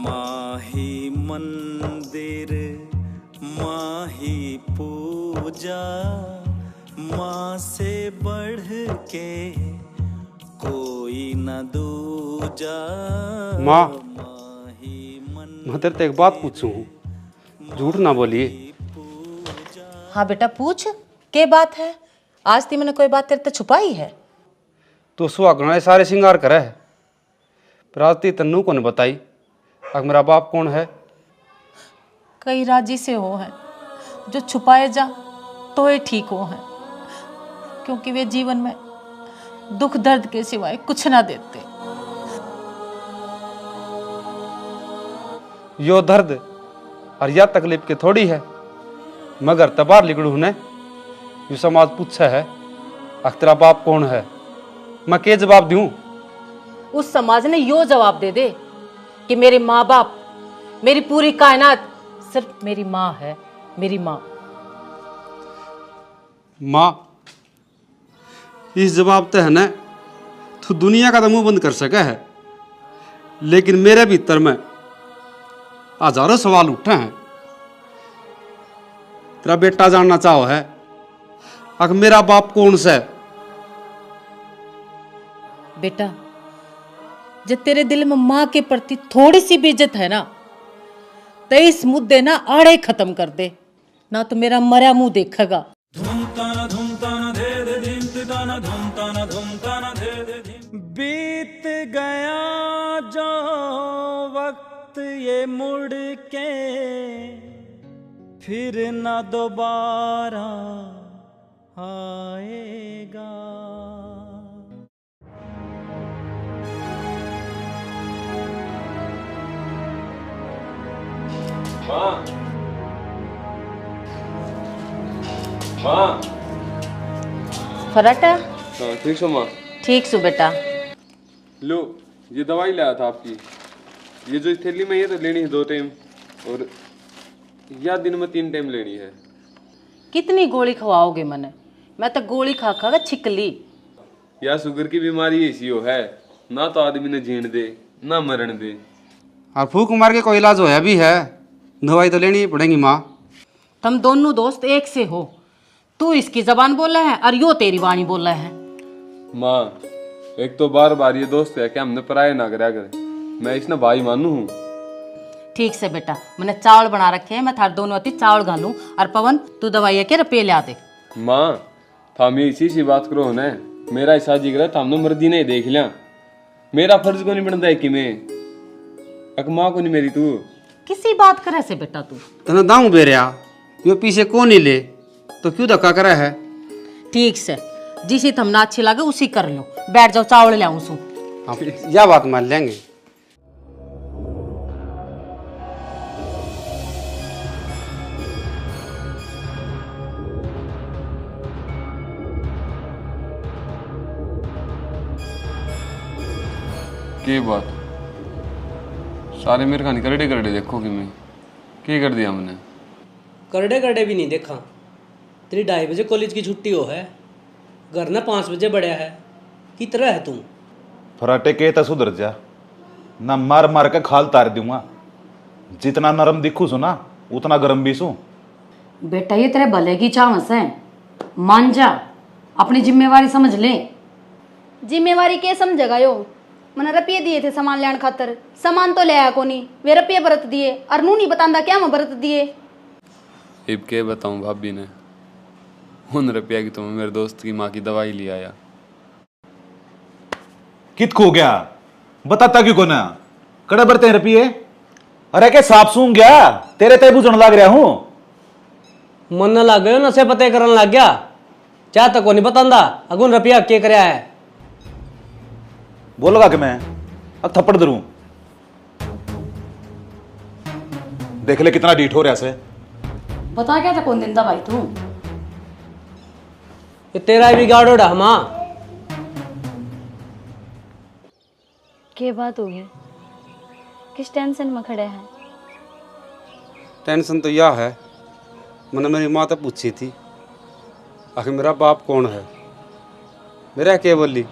माही मंदिर माही पूजा, माँ से बढ़ के कोई न दूजा। माँ, मैं तेरे से एक बात पूछूं, झूठ ना बोलिए। हाँ बेटा पूछ, क्या बात है? आज ती मैंने कोई बात तेरे से छुपाई है? तो सुहागना सारे श्रृंगार करे है, पर आज ती तन्नू को ने बताई अगर मेरा बाप कौन है। कई राजी से हो है जो छुपाए जा तो ये ठीक हो है, क्योंकि वे जीवन में दुख दर्द के सिवाय कुछ ना देते। यो दर्द और या तकलीफ के थोड़ी है, मगर तबार लिगड़ू ने यू समाज पूछा है अख तेरा बाप कौन है, मैं के जवाब दूं? उस समाज ने यो जवाब दे दे कि मेरे माँ बाप, मेरी पूरी कायनात सिर्फ मेरी माँ है, मेरी माँ। माँ, इस जवाब ते है ना तो दुनिया का तो मुंह बंद कर सके है, लेकिन मेरे भीतर में हजारों सवाल उठे हैं। तेरा बेटा जानना चाहो है अगर मेरा बाप कौन सा है? बेटा, जब तेरे दिल में माँ के प्रति थोड़ी सी भी इज्जत है ना, तो इस मुद्दे ना आड़े खत्म कर दे, ना तो मेरा मरा मुंह देखेगा। बीत गया जो वक्त ये मुड़ के फिर न दोबारा आएगा। माँ, माँ। फराटा? हाँ ठीक सो माँ। ठीक सो बेटा। लो, ये दवाई लाया था आपकी, ये जो इस थैली में ये तो लेनी है 2 टाइम, और या दिन में 3 टाइम लेनी है। कितनी गोली खवाओगे मने? मैं तो गोली खा खा के छिकली। या शुगर की बीमारी ऐसी हो है, ना तो आदमी ने जीण दे ना मरण दे। और फूक मार के कोई इलाज होया भी है, दवाई तो लेनी ही पड़ेगी माँ। तुम दोनों दोस्त एक से हो, तू इसकी जबान बोला है और यो तेरी वाणी बोला है। माँ, एक तो बार बार ये दोस्त है कि हमने पराये ना करा करे, मैं इसने भाई मानू हूँ। ठीक से बेटा, मैंने चावल बना रखे हैं, मैं थार दोनों अति चावल घालूं, और पवन तू दवाई के रुपये ला दे। माँ, थाम इसी सी बात करो ना, मेरा ऐसा जिक्र है थामने मर्जी नहीं देख लिया, मेरा फर्ज को नहीं बनता है कि मैं अक माँ को नहीं मेरी तू किसी बात करे से बेटा तू तना दाऊ बेरिया यो पीछे कौन ही ले तो क्यों धक्का करा है? ठीक से जिसी थमना अच्छी लगे उसी कर लो, बैठ जाओ चावल ले आऊं सू। हाँ, यह बात मान लेंगे। की बात सारे मेरे खानी करड़े करड़े देखो कि मैं क्या कर दिया मैंने? करड़े करड़े भी नहीं देखा, तेरी 2:30 बजे कॉलेज की छुट्टी हो है, घर ना 5 बजे बढ़िया है, की तरह है तुम? फराटे के तो सुधर जा ना, मार मार के खाल तार दूंगा। जितना नरम दिखू सु ना उतना गरम भी सु। बेटा ये तेरे भले की चावस है, मान जा, अपनी जिम्मेवारी समझ ले। जिम्मेवारी के समझेगा यो? मैंने रुपये दिए थे सामान लेने खातर, सामान तो ले आया को नहीं, वे रुपये बरत दिए और नू नहीं बतांदा क्या मैं बरत दिए। इब के बताऊं भाभी ने, उन रुपया की तो मैं मेरे दोस्त की माँ की दवाई ले आया। कित खो गया बताता क्यों को ना? कड़े बरते रुपये? अरे के साफ सूंग गया तेरे ते बुझन लग रहा हूं। मन लग गयो नशे पते करन लग गया, चाह तक को नहीं बतांदा अगुन रुपया के करया है। बोलगा कि मैं अब थप्पड़ दरूं? देख ले कितना डीठ हो रहा से। बता क्या था कौन दिन भाई तू? ये तेरा भी गाड़ो डा मां। क्या बात होगी? किस टेंशन में खड़े हैं? टेंशन तो यह है, मैंने मेरी माँ तो पूछी थी आखिर मेरा बाप कौन है। मेरा क्या बोली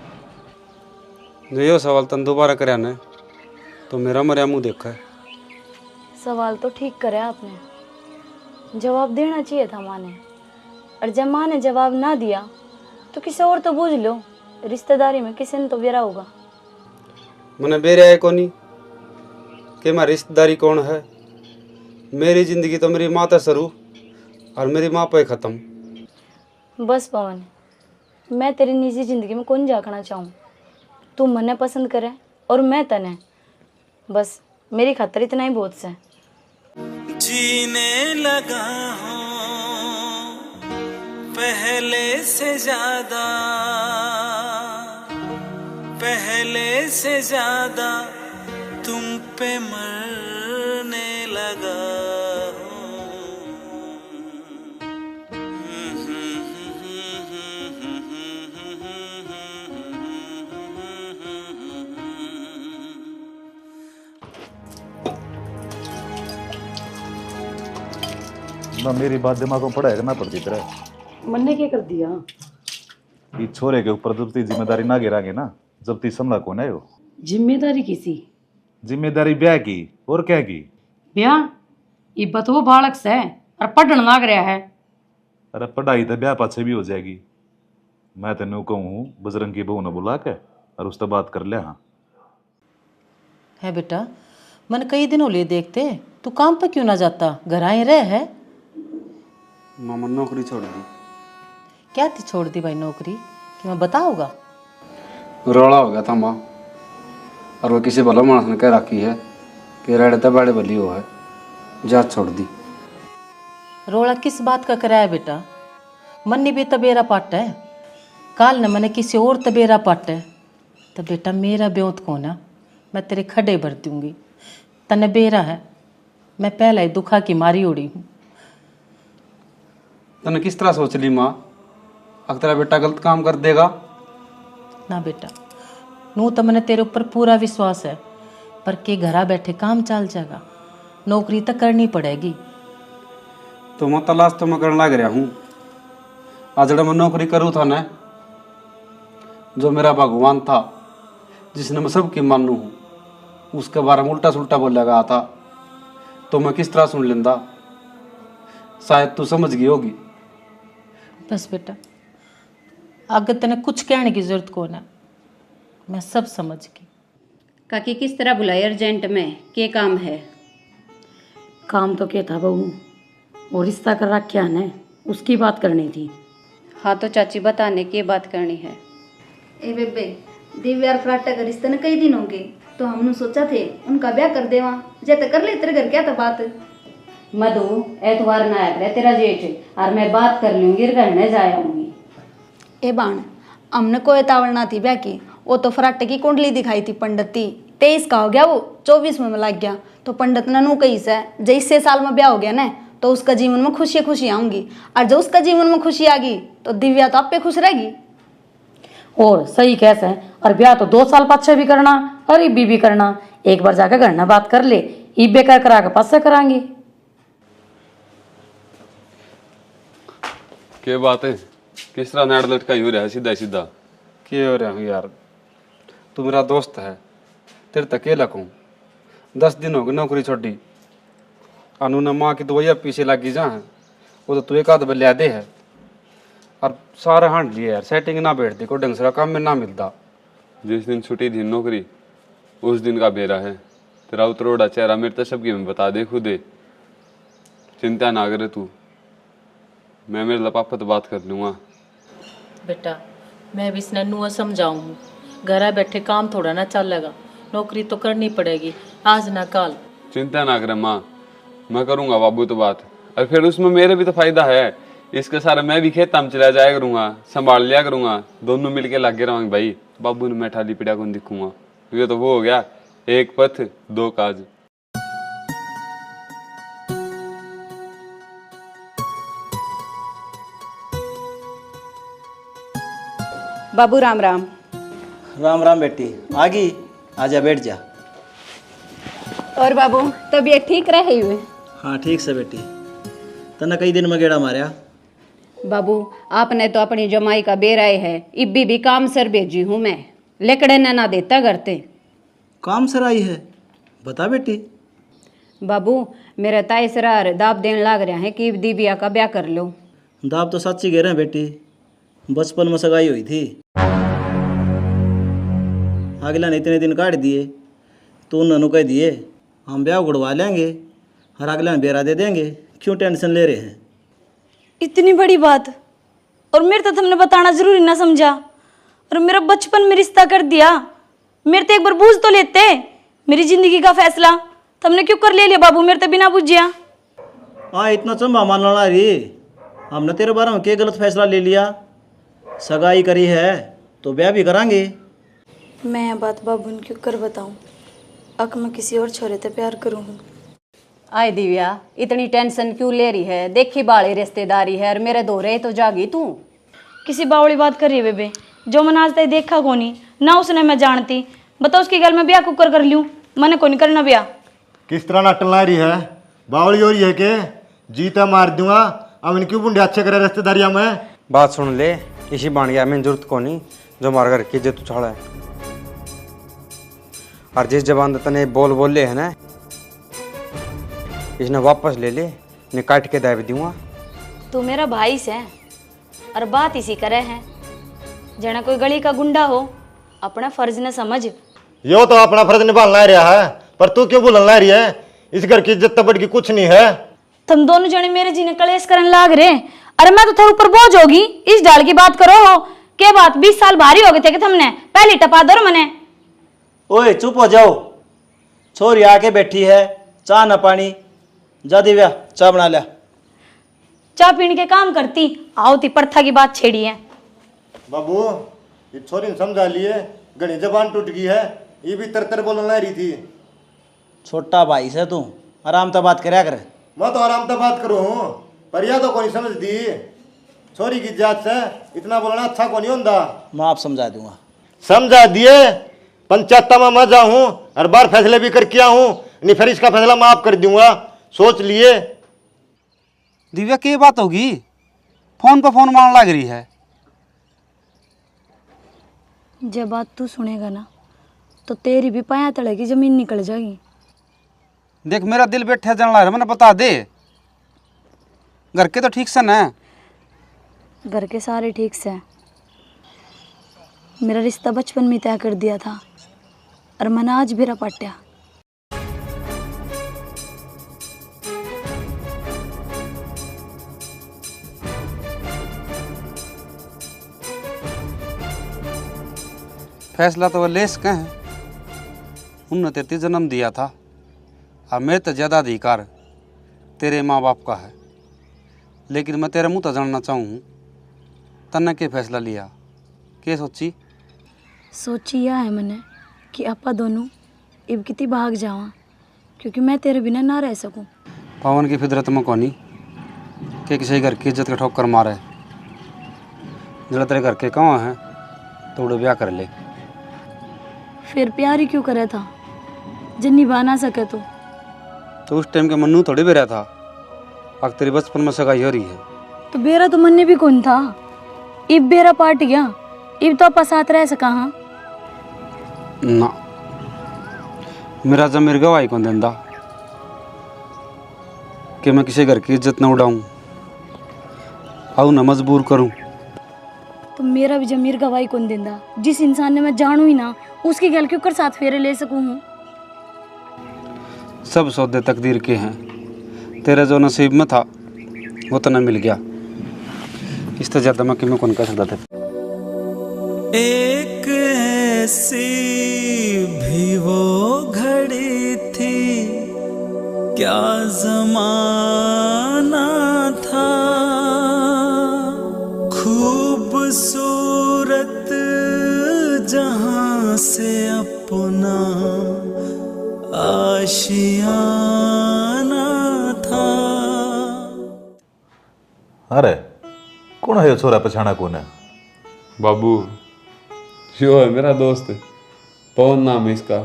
जो यो सवाल तन दोबारा करया ने तो मेरा मरिया मुंह देखा है। सवाल तो ठीक करे आपने, जवाब देना चाहिए था माँ ने, और जब माँ ने जवाब ना दिया तो किसी और तो बूझ लो, रिश्तेदारी में किसी ने तो बेरा होगा। मैंने बेरा है कोनी कि मैं रिश्तेदारी कौन है। मेरी जिंदगी तो मेरी माँ तक शुरू और मेरी माँ पे ख़त्म। बस पवन, मैं तेरी निजी जिंदगी में कौन झांकना चाहूँ। तू मने पसंद करे और मैं तने, बस मेरी खातर इतना ही बहुत से। जीने लगा हूँ पहले से ज्यादा, पहले से ज्यादा तुम पे मरने लगा ना मेरी बात दिमाग में पड़ा है कि ना पड़ती तरह। मैंने क्या कर दिया? ये छोरे के ऊपर जब ती जिम्मेदारी ना गिरांगे ना, जब ती संभला कौन है वो? जिम्मेदारी किसी? जिम्मेदारी ब्याह की और क्या की? ब्याह ये बतवो बालक से और पढ़न लाग रहा है। अरे पढ़ाई तो ब्याह पाछे भी हो जाएगी। मैं तेन कहूँ बजरंग की बहू ने बुला के और उससे बात कर ले। हाँ है बेटा, मन कई दिनों ले देखते, तू काम पे क्यों ना जाता, घर आए रह है। मामा नौकरी छोड़ दी। क्या थी छोड़ दी भाई नौकरी, कि मैं बताऊंगा? रोड़ा हो गया था माँ, और वो किसी भला मानस ने कह रखी है कि रेड़ते बड़े भली हो है, जा छोड़ दी। रोड़ा किस बात का कराया बेटा? मन्नी भी तबेरा पाट है, काल न मैंने किसी और तबेरा पाट है, तो बेटा मेरा ब्योत कौन है? मैं तेरे खड्डे भर दूंगी। तने बेरा है, मैं पहले ही दुखा की मारी उड़ी हूँ। तने किस तरह सोच ली माँ, अगर तेरा बेटा गलत काम कर देगा? ना बेटा, नू तो मैंने तेरे ऊपर पूरा विश्वास है, पर के घरा बैठे काम चल जाएगा, नौकरी तो करनी पड़ेगी। तो मैं तलाश तो मैं करने लग रहा हूँ। आज जब मैं नौकरी करूँ था ना, जो मेरा भगवान था जिसने मैं सबकी मानू हूँ, उसके बारे में उल्टा सुल्टा बोला गया था, तो मैं किस तरह सुन लेंदा? शायद तू समझ गई होगी। बस बेटा, अगर तेने कुछ कहने की जरूरत को ना, मैं सब समझ गई। काकी किस तरह बुलाए अर्जेंट में, क्या काम है? काम तो क्या था बहू, और रिश्ता कर रखा है, उसकी बात करनी थी। हाँ तो चाची बताने की बात करनी है। ए बेबे, दिव्या और फ्राटा का रिश्ते न कई दिन हो गए, तो हमने सोचा थे उनका ब्याह कर देवा, जैसे कर ले तेरे घर क्या था बात। मधु एतवार ना आया तेरा जेठ, और मैं बात कर लूंगी, रहने जाऊंगी। ए बाण, हमने कोई तावड़ ना थी ब्याह की, वो तो फ्राटे की कुंडली दिखाई थी पंडित ती, 23 का हो गया, वो 24 में लग गया, तो पंडित ने नू कही से जैसे साल में ब्याह हो गया ना, तो उसका जीवन में खुशी खुशी आऊंगी, और जो उसका जीवन में खुशी आ गई तो दिव्या तो आप पे खुश रहेगी। और सही कैसे है, और ब्याह तो 2 साल पाछे भी करना और इब्बी भी करना। एक बार जाकर घर ना बात कर ले, इब्बे कर करा के पास करांगे। क्या बात है, किस तरह नाड़ लटका हो रहा है सीधा सीधा? क्या हो रहा हूँ यार, तू मेरा दोस्त है, तेरे तक अकेला कहूँ। 10 दिन हो गए नौकरी छोड़ी, अनु ने माँ की दवाइयाँ पीछे लगी जा है, वो तो तू एक आध बल्ले दे है, और सारा हांड लिया यार, सेटिंग ना बैठती, कोई ढंग से काम में ना मिलता। जिस दिन छुट्टी थी नौकरी, उस दिन का बेरा है। तेरा उतरोड़ा चेहरा मेरे तो सबकी मैं बता दे खुदे। चिंता ना करे तू, मैं मेरे लपापा तो बात कर लूँगा। बेटा मैं भी इसने नुआ समझाऊँ, घर बैठे काम थोड़ा ना चलेगा, नौकरी तो करनी पड़ेगी आज ना कल। चिंता ना करे माँ, मैं करूँगा बाबू तो बात, और फिर उसमें मेरे भी तो फायदा है। इसके सारा मैं भी खेत में चला जाया करूँगा, संभाल लिया करूँगा, दोनों मिलके लगे रहेंगे भाई। बाबू ने मैं ठाली पीड़ा को दिखूंगा, ये तो वो हो गया, एक पथ दो काज। बाबू राम राम। राम राम बेटी, आ गई, आजा बैठ जा। और बाबू तबीयत ठीक रहे हुए? हाँ ठीक से बेटी, तना कई दिन में गेड़ा मारिया। बाबू आपने तो अपनी जमाई का बेराए है, इब्बी भी काम सर भेजी हूँ मैं, लेकड़े ने ना देता करते। काम सर आई है, बता बेटी। बाबू मेरे ताई सरार दाब देने लाग रहे हैं कि दीबिया का ब्याह कर लो। दाब तो सच्ची कह रहे हैं बेटी, बचपन में सगाई हुई थी, अगला ने इतने दिन काट दिए तो उन्होंने कह दिए हम ब्याह उड़वा लेंगे और अगला ने बेरा दे देंगे, क्यों टेंशन ले रहे हैं। इतनी बड़ी बात, और मेरे तो तुमने बताना जरूरी ना समझा, और मेरा बचपन में रिश्ता कर दिया। मेरे तो एक बार बूझ तो लेते, मेरी जिंदगी का फैसला तुमने क्यों कर ले लिया बाबू, मेरे तो बिना बुझिया। हाँ इतना चंबा मान ला रही, हमने तेरे बारे में क्या गलत फैसला ले लिया। सगाई करी है तो ब्याह भी करांगे। मैं यह बात बाबू ने क्यों कर बताऊं, अक मैं किसी और छोरे से प्यार करूँ। आए दिव्या इतनी टेंशन क्यों ले रही है, देखी बाड़ी रिश्तेदारी है और मेरे दो रहे तो जागी तू। किसी बावड़ी बात कर रही है बेबे, जो मैंने आज तक देखा कोनी ना उसने मैं जानती। बताओ उसकी गल में ब्याह कुकर कर लूँ, मैंने कोनी करना ब्याह। किस तरह नाटन ला रही है, बावली हो रही है के जीता मार दूंगा। अब इन क्यों बुंडे अच्छे करे रिश्तेदारियां में। बात सुन ले, इसी बाणिया में जरूरत को नहीं जो मार घर की इज्जत उछाड़ा है। और जिस जबान तने बोल ले है ना, इसने वापस ले ले, ने काट के दाब दूंगा। तू मेरा भाई से और बात इसी करे है, जना कोई गली का गुंडा हो अपना फर्ज न समझ। यो तो अपना फर्ज निभाना रहा है, पर तू क्यों बोलना रही है। इस घर की इज्जत तबड़ की कुछ नहीं है। तुम दोनों जने मेरे जीने कलेश करने लाग रहे, अरे मैं तो थारे ऊपर बोझ होगी। इस डाल की बात करो हो के बात 20 साल भारी हो गए थे कि तुमने पहले टपा दो मने। ओए चुप हो जाओ, छोरी आके बैठी है, चाह न पानी, जा दिव्या चाय बना लिया। चाय पीने के काम करती, आओ ती प्रथा की बात छेड़ी है। बाबू ये छोरी ने समझा लिए, घड़ी जबान टूट गई है, ये भी तर बोलना रही थी। छोटा भाई से तू आराम से बात करया कर। मैं तो आराम से बात करूँ हूँ, पर यह तो कोई समझ दी। छोरी की जात से इतना बोलना अच्छा को नहीं होता। मैं आप समझा दूंगा। समझा दिए, पंचायत में मैं जाऊँ हर बार फैसले भी करके आऊँ, नहीं फिर इसका फैसला मैं आप कर दूंगा। सोच लिए। दिव्या क्या बात होगी, फोन पर फोन मारने लग रही है। जब बात तू सुनेगा ना तो तेरी भी पाया तले की जमीन निकल जाएगी। देख मेरा दिल बैठे जान लग रहा, मैंने बता दे। घर के तो ठीक से ना, घर के सारे ठीक से। मेरा रिश्ता बचपन में तय कर दिया था और मैंने आज भी रपाट्या। फैसला तो वो लेस का है, उन्होंने तेरे जन्म दिया था और मेरे तो ज़्यादा अधिकार तेरे माँ बाप का है। लेकिन मैं तेरे मुँह तो जानना चाहूँ तन्ने के फैसला लिया, क्या सोची यह है मैंने कि आपा दोनों इब कितनी भाग जावा, क्योंकि मैं तेरे बिना ना रह सकूं। पवन की फितरत में कौनी कि किसी घर की इज्जत का ठोकर मारे। जरा तेरे घर के कहाँ हैं तो उड़े ब्याह कर ले। फिर प्यार ही क्यों करे था जिन निभा ना सके तो उस टाइम के मन्नू थोड़ी बेरा था, अब तेरी बचपन में सगाई हो रही है। तो बेरा तो मन ने भी कौन था, इब बेरा पाट गया, इब तो आपा साथ रह सका। हाँ ना, मेरा जमीर गवाही कौन देंदा कि मैं किसी घर की इज्जत न उड़ाऊं और न मजबूर करूं। तो मेरा भी जमीर गवाही कौन देंदा, जिस इंसान ने मैं जानू ही ना उसकी गल क्यों कर साथ फेरे ले सकूं हूँ। सब सौदे तकदीर के हैं, तेरे जो नसीब में था वो तो न मिल गया, इस तो ज़्यादा मैं किमें कौन कर सकता था। एक ऐसी भी वो घड़ी थी, क्या जमाना था, खूबसूरत जहां से अपना आशियाना था। अरे कौन है यो छोरा पछाना कौन है? बाबू यो है मेरा दोस्त, पवन नाम है इसका।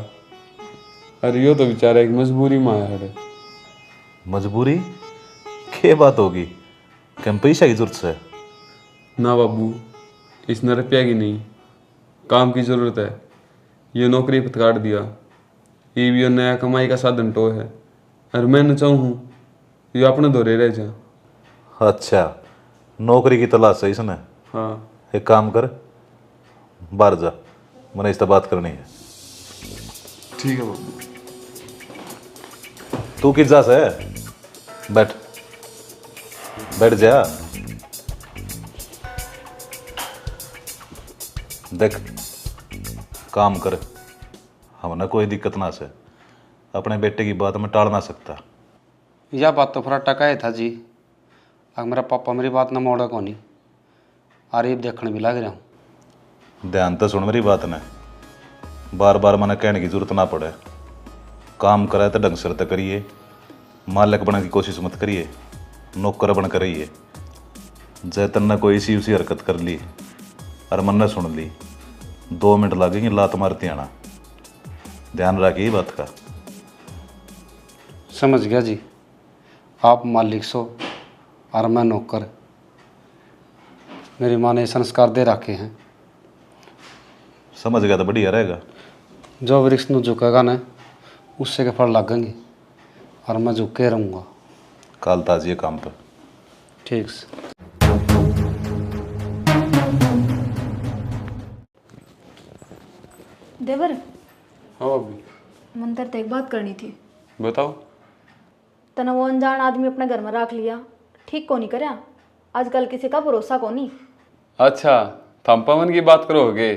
अरे यो तो बेचारा एक मजबूरी में आया है। मजबूरी? क्या बात होगी, कम पैसा की जरूरत है? ना बाबू, इसने रुपया की नहीं, काम की जरूरत है। ये नौकरी पतकाट दिया, ये भी नया कमाई का साधन तो है, और मैं चाहूँ ये अपने दौरे रह जा। अच्छा, नौकरी की तलाश है इसने। हाँ एक काम कर, बाहर जा, मैंने इससे बात करनी है। ठीक है बाबू। तू किस जा से बैठ, बैठ जा। देख, काम कर, हमने कोई दिक्कत ना से, अपने बेटे की बात में टाल ना सकता। यह बात तो फराटा का था जी, अगर मेरा पापा मेरी बात ना मोड़ा को नहीं, अरे देखने भी लग रहा हूँ। ध्यान तो सुन मेरी बात ने, बार बार मैंने कहने की जरूरत ना पड़े। काम करे तो ढंग से तो करिए, मालिक बनने की कोशिश मत करिए, नौकर बन कर रहिए। जैतन ने कोई सी उसी हरकत कर ली और मन ने सुन ली, 2 मिनट लगेंगे लात मारती आना। ध्यान रखिए बात का। समझ गया जी, आप मालिक सो और मैं नौकर। मेरी माँ ने संस्कार दे रखे हैं। समझ गया तो बढ़िया रहेगा। जो वृक्ष न झुकेगा ना, उससे के फल लगेंगे, और मैं झुके रहूँगा। काल ताजिए काम पर। ठीक से। देवर, हाँ भाभी, मन तेरे से एक बात करनी थी। बताओ। तना वो अनजान आदमी अपने घर में रख लिया, ठीक को नहीं करया। आजकल किसी का भरोसा को नहीं। अच्छा, तुम पवन की बात करोगे?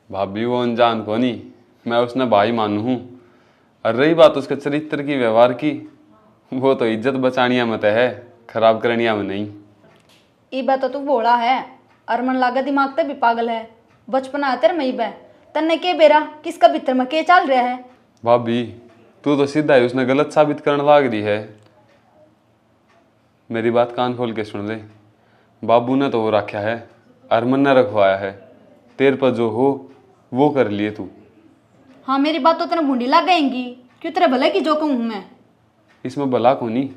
भाभी वो अनजान को नहीं, मैं उसने भाई मानू हूँ। और रही बात उसके चरित्र की, व्यवहार की, वो तो इज्जत बचानिया मत है, खराब करनिया में नहीं। ये बात तो तू बोला है, और मन लागा दिमाग ते भी पागल है। बचपना है तेरे मई बे, तन्ने के बेरा किसका भीतर में के चल रहा है? भाभी तू तो सीधा ही उसने गलत साबित करने लाग रही है। मेरी बात कान खोल के सुन ले, बाबू ने तो वो रखा है, अरमन ने रखवाया है। तेरे पर जो हो वो कर लिए तू। हाँ, मेरी बात तो तेरे भूंडी लग गएंगी, क्यों तेरे भले की जो कहूँ मैं। इसमें भला को नहीं,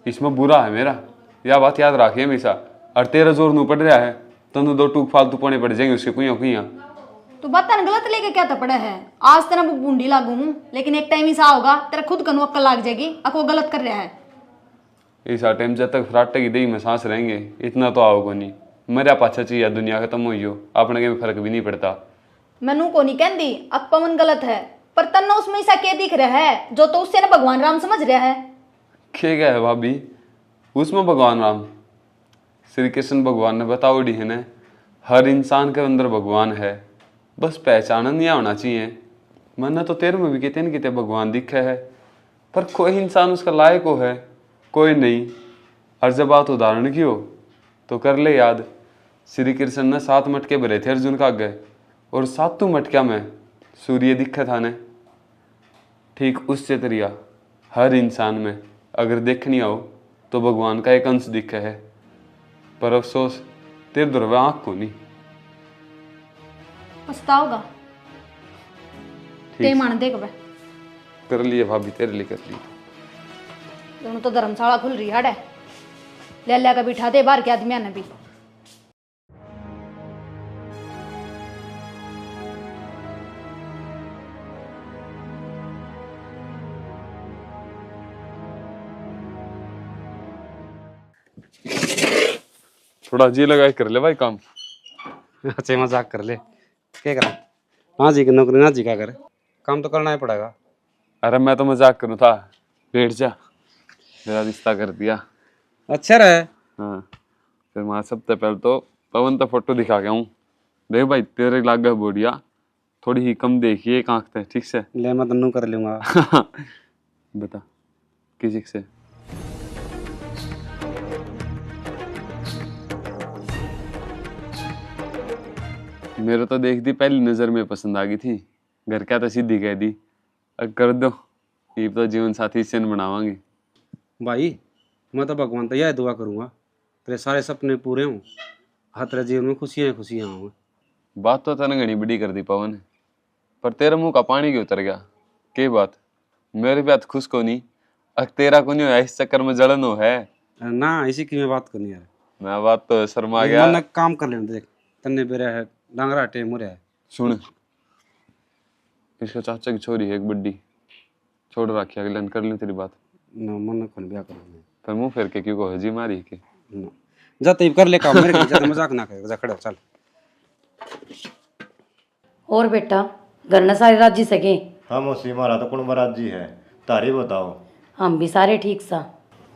इसमें बुरा है मेरा, यह बात याद रखिए हमेशा। और तेरा जोर नू पड़ रहा है, तनु 2 टूक फालतू पौने पड़ जाएंगे उसके कुइया कुइया। तू बात गलत लेके क्या तपड़ा है? आज तेरा बूंदी लागू हूँ, लेकिन एक टाइम ऐसा होगा तेरा खुद कनु अक्ल लाग जाएगी, अको गलत कर रहा है। ऐसा टाइम जब तक फराटे की दही में सांस रहेंगे, इतना तो आओगे नहीं। मेरा पाछा चाहिए दुनिया खत्म हुई हो, अपने के में फर्क भी नहीं पड़ता। मैनू को नहीं कहती अकपवन गलत है, पर तन्ना उसमें ऐसा क्या दिख रहा है जो तो उससे ना भगवान राम समझ रहा है? क्या है भाभी उसमें भगवान राम? श्री कृष्ण भगवान ने बताओ डी है ना, हर इंसान के अंदर भगवान है, बस पहचान नहीं होना चाहिए। मैंने तो तेरे में भी कितने न कितने भगवान दिखे है, पर कोई इंसान उसका लायक हो है, कोई नहीं। और जब बात उदाहरण की हो तो कर ले याद, श्री कृष्ण ने 7 मटके भरे थे अर्जुन का आगे, और 7 मटकिया में सूर्य दिखे था ने। ठीक उससे तरिया हर इंसान में अगर देखनी हो तो भगवान का एक अंश दिखे है, पर अफसोस तेरे दुर्वा आँख को नहीं। पछताओगा ते मान देख बे। कर लिए भाभी, तेरे लिए कर लिए। दोनों तो धर्मशाला खुल रही है, ले लिया का बिठा दे बाहर के आदमी ने भी। थोड़ा जी लगा कर ले भाई काम। अच्छे मजाक कर ले, क्या करा? हाँ जी की नौकरी ना जी क्या करे, काम तो करना ही पड़ेगा। अरे मैं तो मजाक करूँ था, बैठ जा, मेरा रिश्ता कर दिया। अच्छा रहे। हाँ, फिर वहाँ सबसे पहले तो पवन तो फोटो दिखा गया हूँ। देख भाई तेरे लाग गया बोडिया, थोड़ी ही कम देखिए एक आँख से, ठीक से? ले मैं तन्नू कर लूँगा। बता किसी से? मेरे तो देख दी पहली नजर में पसंद आ गई थी, घर क्या तो सीधी कह दी। अब कर दो, ये तो जीवन साथी से बनावांगे। भाई मैं तो भगवान तो यह दुआ करूँगा तेरे सारे सपने पूरे हों, हर तेरे जीवन में खुशियाँ खुशियाँ हों। बात तो तने घनी बड़ी कर दी पवन, पर तेरे मुंह का पानी क्यों उतर गया? के बात मेरे बात खुश को नहीं, अक तेरा को नहीं हो, इस चक्कर में जलन हो है ना? इसी की मैं बात करनी यार। मैं बात तो शर्मा गया। मन काम कर लेने देख, तन्ने बेरा है डांगरा टे मुरे है। सुन, इसका चाचा की छोरी है एक बड्डी, छोड़ रखी अगले कर लूं तेरी बात। न मन कौन ब्याह करूँ मैं। पर मुंह फेर के क्यों कहो जी मारी के न जा तब कर ले काम, मेरे के ज्यादा मजाक ना कर, जा खड़े हो, चल। और बेटा घर न सारे राजी सके? हाँ मौसी, हमारा तो कुण राजी है, तारी बताओ। हम भी सारे ठीक सा।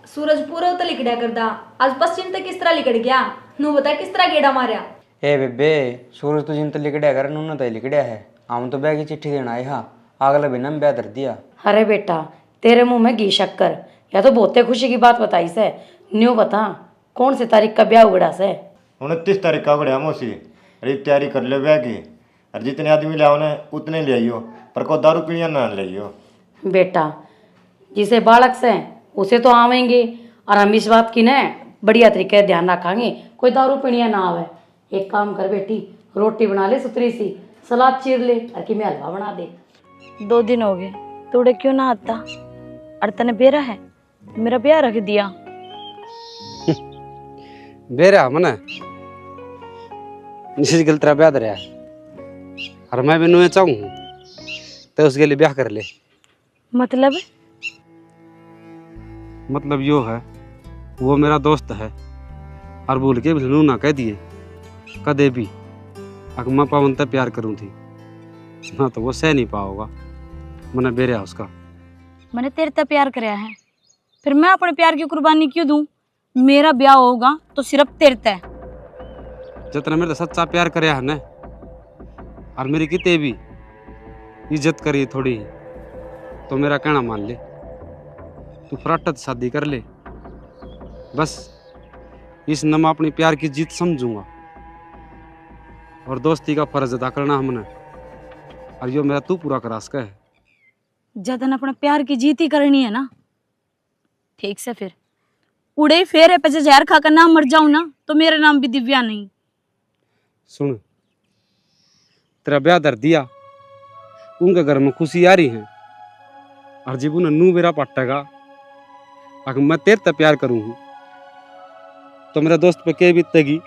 सूरज पूरा तो लिकड़ा करदा, आज पश्चिम तक किस तरह लिकड़ गया, नू बता किस तरह गेड़ा मारया। ए बेबे सूरज तो जिन तो लिकड़िया कर, नून तो लिकड़िया है। हम तो ब्याह की चिट्ठी देना आए, हाँ अगला भी ना ब्याह धर दिया। अरे बेटा तेरे मुंह में घी शक्कर, या तो बहुते खुशी की बात बताई से। न्यू बता कौन सी तारीख का ब्याह उगड़ा से? 29 तारीख का उगड़ा मौसी। अरे तैयारी कर ले ब्याह की, और जितने आदमी ले आओ ना उतने ले आइयो, पर को दारू पीनिया ना ले आइयो। बेटा जिसे बालक से उसे तो आवेंगे, और हम इस बात की न बढ़िया तरीके ध्यान रखेंगे, कोई दारू पीनिया ना आवे। एक काम कर बेटी, रोटी बना ले सुतरी सी, सलाद चीर ले, और कि मैं हलवा बना दे। 2 दिन हो गए तोड़े क्यों ना आता, और तने बेरा है मेरा ब्याह रख दिया। बेरा मना जिस गल तेरा ब्याह धरया है, और मैं भी नुए चाहूँ तो उसके लिए ब्याह कर ले। मतलब यो है वो मेरा दोस्त है, और बोल के भी ना कह दिए कदे भी अगर मैं पवन तक प्यार करूँ थी ना, तो वो सह नहीं पाओगा। मैंने बेरा उसका, मैंने तेरे तक प्यार कराया है, फिर मैं अपने प्यार की कुर्बानी क्यों दूं? मेरा ब्याह होगा तो सिर्फ तेरे तक। जितना मेरे सच्चा प्यार कराया है ना, और मेरी किते भी इज्जत करी थोड़ी, तो मेरा कहना मान ले, तू फराटत शादी कर ले। बस इस नमा अपनी प्यार की जीत समझूंगा, और दोस्ती का फर्ज अदा करना हमने, और यो मेरा तू पूरा करा सका है। जदन अपने प्यार की जीत ही करनी है ना, ठीक से फिर उड़े फेरे पे जहर खाकर ना मर जाऊं ना, तो मेरा नाम भी दिव्या नहीं। सुन तेरा ब्याह धर दिया, उनके घर में खुशी आ रही है, और जब उन्हें नू मेरा पट्टेगा, अगर मैं तेरे तक प्यार करूँ तो मेरे दोस्त पे क्या बीतेगी,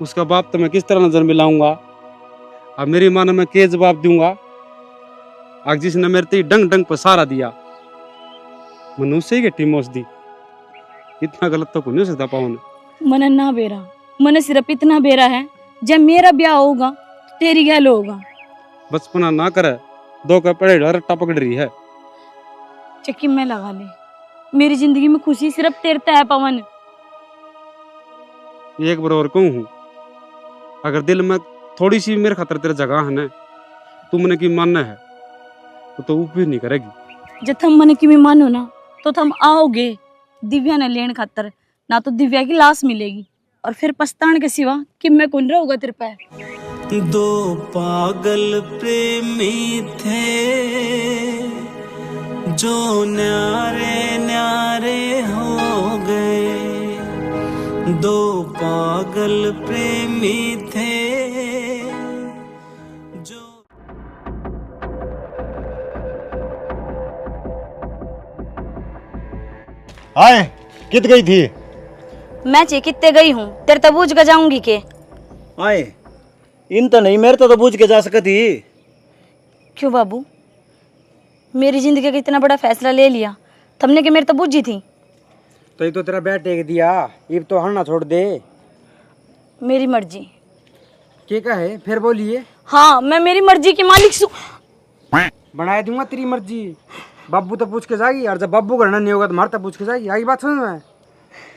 उसका बाप तो मैं किस तरह नजर मिलाऊंगा, और मेरी माँ ने मैं क्या जवाब दूंगा। आज जिसने मेरे ते डंग डंग पर सहारा दिया, मैंने उससे ही गट्टी मोस दी। इतना गलत तो नहीं हो सकता पाऊँ। मने ना बेरा, मने सिर्फ इतना बेरा है, जब मेरा ब्याह होगा तो तेरी गैल होगा। बचपना ना करे, दो का पड़े रट्टा पकड़ रही है। चक्की में लगा ले, मेरी जिंदगी में खुशी सिर्फ तेरे तक है पवन। एक बार और कहूँ, अगर दिल में थोड़ी सी मेरे खातर तेरे जगह है ना, तुमने की मानना है तो ऊपर नहीं करेगी। जब थम मने की भी मानो ना, तो थम आओगे दिव्या ने लेन खातर, ना तो दिव्या की लाश मिलेगी, और फिर पछताने के सिवा कि मैं कौन रहूंगा तेरे पे। 2 पागल प्रेमी थे जो न्यारे न्यारे हो गए, 2 पागल प्रेमी थे जो। आए कित गई थी? मैं चे कितने गई हूँ, तेरे तबूज का जाऊंगी के? आए इन तो नहीं, मेरे तो बूझ के जा सकती। क्यों बाबू, मेरी जिंदगी का इतना बड़ा फैसला ले लिया, तुमने कि मेरे तबूजी थी? तो ये तो तेरा बैठ टेक दिया, ये तो हरना छोड़ दे। मेरी मर्जी। क्या कहे फिर बोलिए। हाँ मैं मेरी मर्जी की मालिक बना दूंगा तेरी मर्जी। बाबू तो पूछ के जाएगी, और जब बाबू करना नहीं होगा तो मारता पूछ के जाएगी। आगे बात समझ में?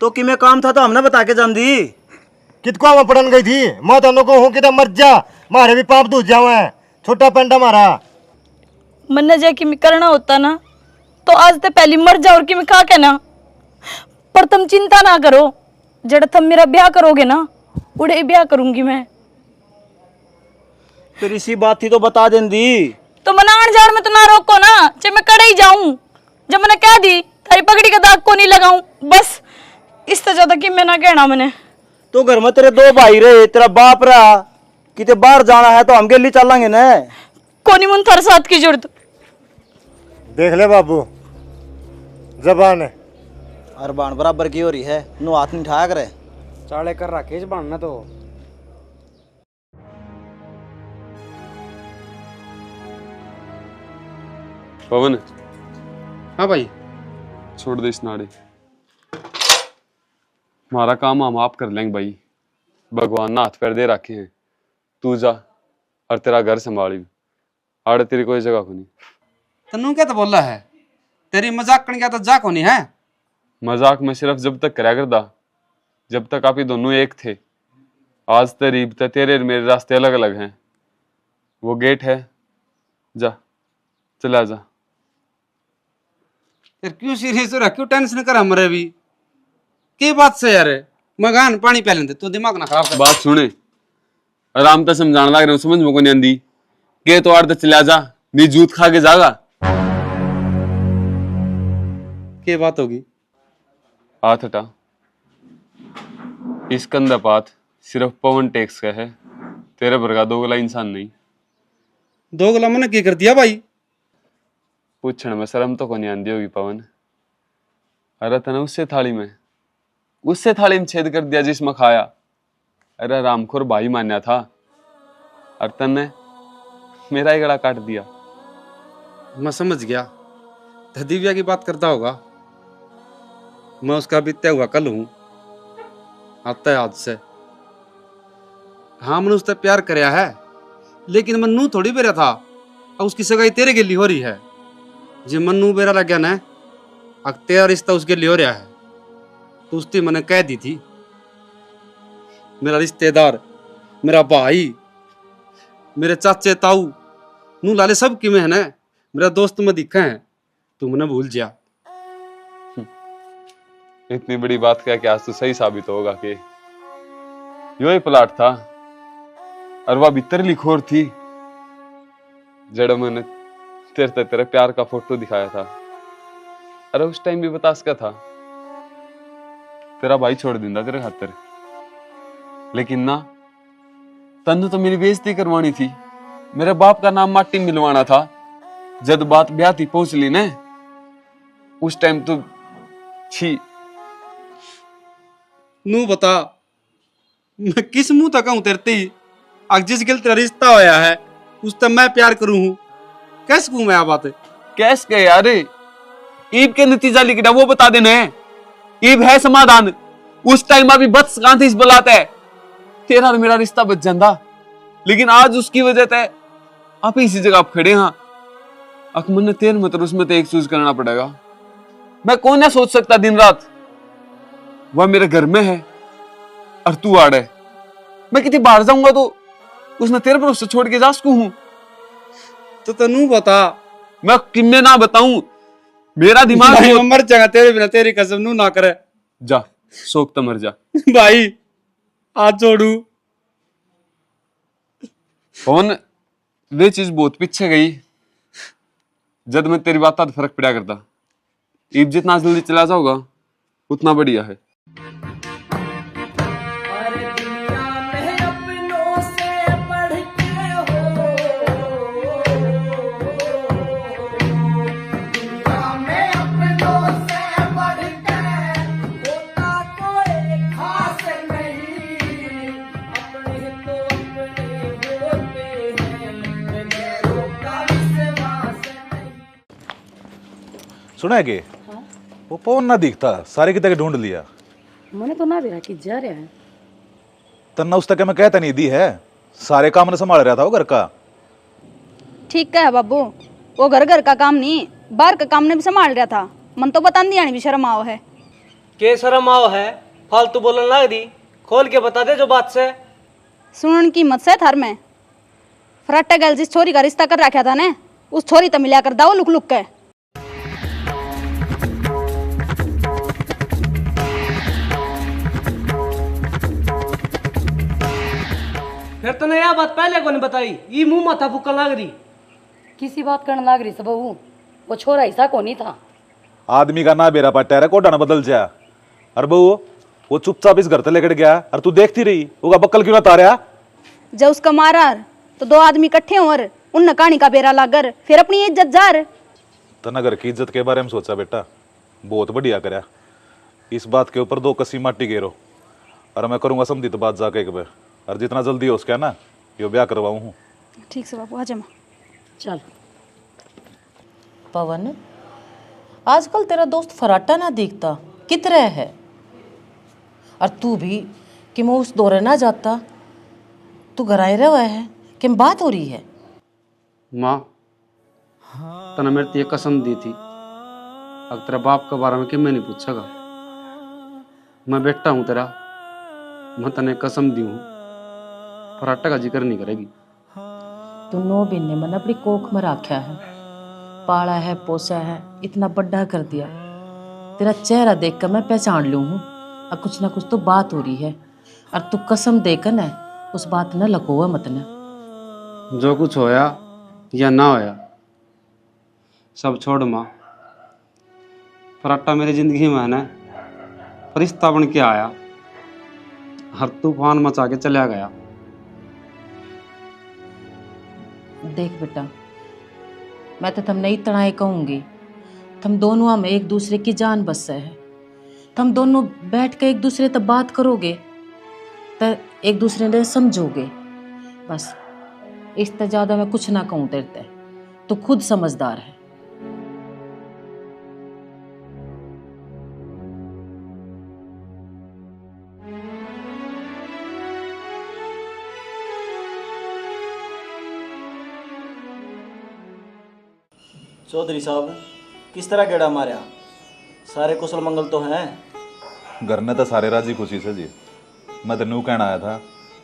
तो कि मैं काम था तो हमने बता के जान दी। कितको में पड़न गई थी? मैं तो को हूँ कि मर जा, मारे भी पाप दूध जावे, छोटा पेंडा मारा। मन्ना जा कि मैं करना होता ना, तो आज तो पहले मर जाओ कि मैं खा के ना। पर तुम चिंता ना करो, जड़ तुम मेरा ब्याह करोगे ना, उड़े ही ब्याह करूंगी मैं। फिर इसी बात थी तो बता दें दी। तो मनाण जाड़ में तो ना रोको ना, चाहे मैं कड़े ही जाऊं। जब मैंने कह दी थारी पगड़ी का दाग को नहीं लगाऊं, बस इससे ज्यादा कि मैं ना कहना मैंने। तो घर में तेरे 2 भाई रहे, तेरा बाप रहा, किते बाहर जाना है तो हम गेली चलेंगे न। कोनी मुन थारे साथ की जरूरत। देख ले बाबू, जबान है और बाण बराबर की हो रही है, नो हाथ नहीं उठाया करे। चाले कर रखे इस बाण ने तो। पवन, हाँ भाई। छोड़ दे इस नाड़े। हमारा काम हम आप कर लेंगे भाई। भगवान ने हाथ पैर दे रखे हैं। तू जा और तेरा घर संभाली। आड़े तेरी कोई जगह को नहीं। तन्नू क्या तो बोला है? तेरी मजाक करने क्या तो जा कोनी है? मजाक में सिर्फ जब तक करा करदा जब तक आप ही दोनों एक थे। आज तेरे और मेरे रास्ते अलग अलग हैं। वो गेट है, जा चला जा। यार क्यों सीरियस हो रहा? क्यों टेंशन कर हमरे भी? की बात से यार? मगान पानी पहले दे, तू दिमाग ना खराब कर। बात सुने, आराम से समझाने लग रहे हो, समझ में को नहीं आंदी के तो आड़ चला जा, नी जूत खा के जागा। के बात होगी? हाथ हटा। इस कंधा पात सिर्फ पवन टैक्स का है, तेरे भर का दोगला इंसान नहीं। दोगला मैंने क्या कर दिया भाई? पूछने में शर्म तो को नहीं आंदी होगी पवन। अरे तने उससे थाली में छेद कर दिया जिसमें खाया। अरे रामखोर भाई मान्या था और तने मेरा ही गला काट दिया। मैं समझ गया, दिव्या की बात करता होगा। मैं उसका बीतया हुआ कल हूं, आता है आज से। हाँ मैंने उससे प्यार कराया है, लेकिन मन्नू थोड़ी बेरा था और उसकी सगाई तेरे के लिए हो रही है। जे मन्नू बेरा लग गया ना, अब तेरा रिश्ता उसके लिए हो रहा है। तो उसने मैंने कह दी थी, मेरा रिश्तेदार, मेरा भाई, मेरे चाचे ताऊ नू लाले सब कि में है ना, मेरा दोस्त में दिखा है, तू मैंने भूल जा। इतनी बड़ी बात क्या कि आज तो सही साबित होगा कि यो ही प्लाट था और वह भीतर लिखोर थी। जड़ मैंने तेरे प्यार का फोटो दिखाया था। अरे उस टाइम भी बता सका था तेरा भाई छोड़ दिंदा तेरे खातिर, लेकिन ना तन्नू तो मेरी बेइज्जती करवानी थी, मेरे बाप का नाम माटी मिलवाना था। जब बात ब्याह थी पहुंच ली ने, उस टाइम तो छी। नू बता मैं किस मुंह तक कहूं तेरे ही? आज जिस गल तेरा रिश्ता होया है उस तक मैं प्यार करूं हूं, कैसे कहूं मैं आ बात? कैस के यार ईब के नतीजा लिखना वो बता देना है। ईब है समाधान। उस टाइम अभी बस गांधी इस बुलाता है, तेरा और मेरा रिश्ता बच जाता। लेकिन आज उसकी वजह से आप इसी जगह आप खड़े। हाँ अकमन ने तेर मतलब उसमें तो एक चूज करना पड़ेगा। मैं कौन ना सोच सकता दिन रात। वह मेरे घर में है और तू आड़ है। मैं कितनी बाहर जाऊंगा तो उसने तेरे भरोसे छोड़ के जा सकूं हूं। तो तनू बता। मैं किम्मे ना बताऊं, मेरा दिमाग भाई मैं मर जाऊंगा तेरे बिना, तेरी कसम नू ना करे। जा शोक तो मर जा भाई हाथ जोड़ू। कौन वे चीज बहुत पीछे गई। जब मैं तेरी बात तो फर्क पड़ा करता। ईब जितना जल्दी चला जाओगा उतना बढ़िया है। सुना है कि वो पवन ना दिखता, सारे कितने ढूंढ लिया। मैंने तो ना भी रहा कि जा रहा है। तन्ना उस तक मैं कहता नहीं दी है, सारे काम ने संभाल रहा था वो घर का। ठीक है बाबू, वो घर घर का काम नहीं बाहर का काम ने भी संभाल रहा था। मन तो बता दिया नहीं भी शर्म आओ है। के शर्म आओ है? फालतू बोलने लग दी। खोल के बता दे जो बात से। सुनने की मत से थर में फराटा गल जिस छोरी का रिश्ता कर रखा था ने, उस छोरी तो मिला कर दाओ लुक लुक के। फिर तूने यह बात पहले को नहीं बताई, ये मुंह माथा फूकन लग रही। किसी बात करने लग रही सब बहू, वो छोरा ऐसा को नहीं था। आदमी का ना बेरा पट्टा है, कोडा ना बदल जा। अरे बहू वो चुपचाप इस घर तक लेकर गया और तू देखती रही, वो बक्कल क्यों ना तारा? जब उसका मारा तो दो आदमी इकट्ठे हो और उन कहानी का बेरा लागर फिर अपनी इज्जत जार। तना घर की इज्जत के बारे में सोचा बेटा, बहुत बढ़िया करया। इस बात के ऊपर दो कसी माटी गेरो और मैं करूंगा समझी तो बात जाके एक बार, और जितना जल्दी हो उसका ना यो ब्याह करवाऊं हूँ। ठीक से बाबू आ जा। चल पवन, आजकल तेरा दोस्त फराटा ना दिखता, कितरा है? और तू भी कि मैं उस दौरे ना जाता, तू घर आए रहा है कि बात हो रही है? माँ, तने मेरे को ये कसम दी थी, अब तेरा बाप के बारे में कि मैं नहीं पूछेगा। मैं बेटा हूँ तेरा, मैं तने कसम दी हूँ, फराटा का जिक्र नहीं करेगी। तू 9 महीने मैंने अपनी कोख में रखा है, पाला है, पोसा है, इतना बड़ा कर दिया। तेरा चेहरा देखकर मैं पहचान लूँ हूँ, और कुछ ना कुछ तो बात हो रही है, और तू कसम देकर न उस बात न लको मत न। जो कुछ होया या ना होया सब छोड़ माँ। फराटा मेरी जिंदगी में है ना फरिश्ता बन के आया, हर तूफान मचा के चला गया। देख बेटा, मैं तो तुमने इतना ही कहूँगी, तुम दोनों में एक दूसरे की जान बस है। तुम दोनों बैठ के एक दूसरे तक बात करोगे तो एक दूसरे ने समझोगे, बस इससे ज़्यादा मैं कुछ ना कहूँ तेरे ते। तू खुद समझदार है। चौधरी साहब, किस तरह गेड़ा मारा? सारे कुशल मंगल तो हैं? घर ने तो सारे राजी खुशी से जी। मैं तो नू कहना आया था,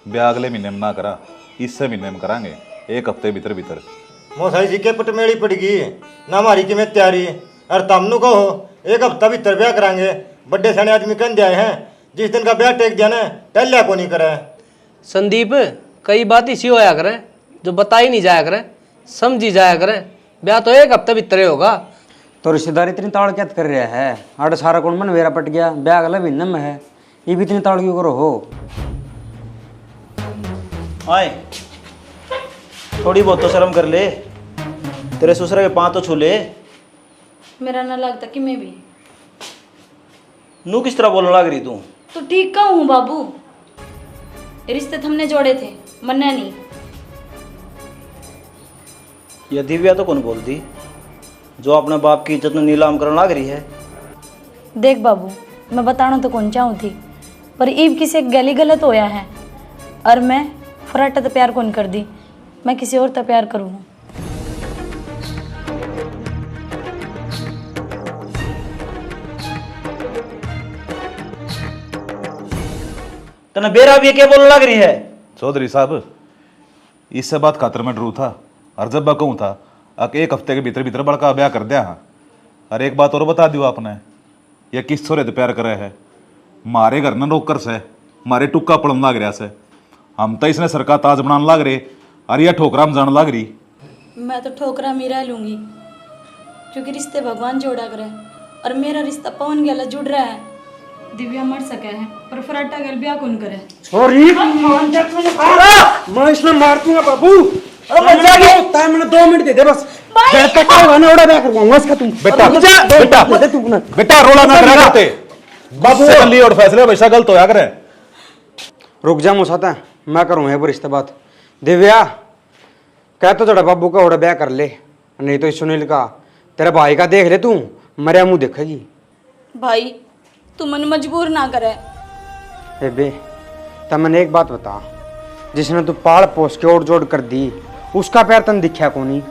ब्याह अगले महीने में ना करा, इससे महीने में करांगे, 1 हफ्ते भीतर भीतर। मोसाई जी के पटमेड़ी पड़गी ना, हमारी की में तैयारी। और तमनु कहो 1 हफ्ता भीतर ब्याह करांगे। बड़े सने आदमी कह दिया है, जिस दिन का ब्याह टेक दिया ना टहलिया को नहीं करे। संदीप, कई बात इसी होया करे जो बताई नहीं जाया करे, समझी जाया करे। ब्याह तो 1 हफ्ते भीतर होगा। तो रिश्तेदार इतनी ताड़ क्या कर रहा है? आड़ सारा कौन मन मेरा पट गया, ब्याह अगला महीने में है, ये भी इतनी ताड़ क्यों करो हो? आए, थोड़ी बहुत तो शर्म कर ले, तेरे ससुर के पाँव तो छू ले। मेरा ना लगता कि मैं भी नू किस तरह बोलने लग रही तू? तो ठीक का हूँ बाबू, रिश्ते हमने जोड़े थे, मन्ना नहीं। यह दिव्या तो कौन बोलती जो अपने बाप की इज्जत में नीलाम करने लग रही है? देख बाबू, मैं बताना तो कौन चाहूँ थी, पर ईब किसी गली गलत होया है, और मैं फराटा तो प्यार कौन कर दी, मैं किसी और तो प्यार करूँ। तना बेरा भी क्या बोलने लग रही है? चौधरी साहब, इससे बात खातर में डरू था, और जब मैं कहूँ था अब 1 हफ्ते के भीतर भीतर बड़का ब्याह कर दिया। हाँ, और एक बात और बता दियो आपने, ये किस छोरे तो प्यार करे है? मारे घर न नौकर से, मारे टुक्का पड़न लाग रहा से, हम तो इसने सर का ताज बनाने लाग रहे, और यह ठोकरा में जाने लाग रही। मैं तो ठोकरा मेरा लूंगी, क्योंकि रिश्ते भगवान जोड़ा करे, और मेरा रिश्ता पवन गला जुड़ रहा है। दिव्या मर सके है, पर फराटा गल ब्याह कौन करे? सॉरी, मैं इसमें मार दूंगा बाबू। मैंने 2 मिनट दे दे बस। बेटा बेटा बेटा रोला ना करा करते बाबू, से और फैसले वैसा गलत होया करे। रुक जा मुसाता, मैं करूँ है रिश्ते बात। दिव्या कह तो तेरा बाबू का ओड़ा ब्याह कर ले, नहीं तो सुनील का तेरा भाई का देख ले, तू मरिया मुंह देखेगी। भाई तू मन मजबूर ना करे। बे तब मैंने एक बात बता, जिसने तू पाल पोस के ओढ़ जोड़ कर दी, उसका प्यार तन दिखा को नहीं,